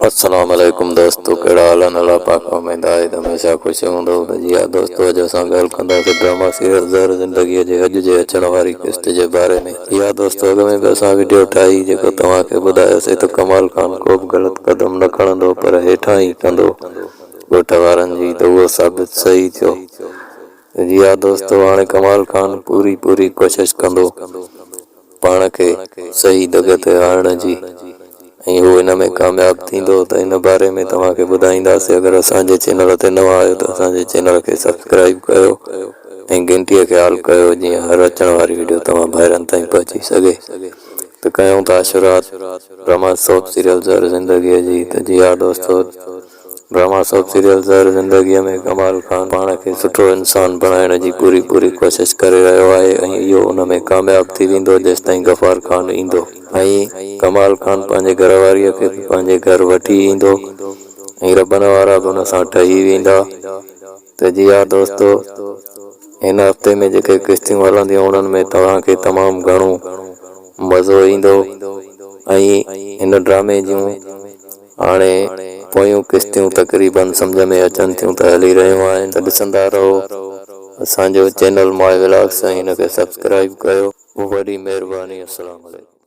अस्सलाम वालेकुम दोस्तों, कहिड़ा हाल आहिनि? अल्लाह पाक उमेद आहे त हमेशा ख़ुशि हूंदो। त जी हा दोस्तों, अॼु असां ॻाल्हि कंदासीं ड्रामा सीरियल ज़हर ज़िंदगीअ जे अॼु जे अचण वारी किस्त जे बारे में। इहा दोस्तों अॻ में बि असां वीडियो ठाही जेको तव्हांखे ॿुधायोसीं त कमाल खान को बि ग़लति क़दम न खणंदो पर हेठां ई कंदो ॻोठ वारनि जी, त उहो साबित सही थियो। जी हा दोस्तों, हाणे कमाल खान पूरी कोशिश कंदो पाण खे सही दग ते आणण जी, ऐं हू इन में कामयाब थींदो त इन बारे में तव्हांखे ॿुधाईंदासीं। अगरि असांजे चैनल ते नवां आहियो त असांजे चैनल खे सब्सक्राइब कयो ऐं घंटीअ खे ऑल कयो, जीअं हर अचण वारी वीडियो तव्हां ॿाहिरनि ताईं पहुची सघे। त कयूं था शुरूआत ड्रामा सोप सीरियल ज़हर ज़िंदगीअ जी। त जी हा दोस्तों, ड्रामा सोप सीरियल ज़हर ज़िंदगीअ में कमाल खान पाण खे सुठो इंसान बणाइण जी पूरी कोशिश करे रहियो आहे ऐं इहो उन में कामयाब थी वेंदो जेसिताईं गफ़ार खान ईंदो। ऐं कमाल खान पंहिंजे घरवारीअ खे पंहिंजे घर वठी ईंदो ऐं रॿन वारा बि हुन सां ठही वेंदा। त जी हा दोस्तों, हिन हफ़्ते में जेके किस्तियूं हलंदियूं उन्हनि में तव्हांखे तमामु घणो मज़ो ईंदो ऐं हिन ड्रामे जूं हाणे पोयूं किस्तियूं तक़रीबन सम्झ में अचनि थियूं त हली रहियूं आहिनि। त ॾिसंदा रहो असांजो चैनल माय व्लॉग्स ऐं हिन खे सब्सक्राइब कयो। वॾी महिरबानी। अस्सलाम वालेकुम।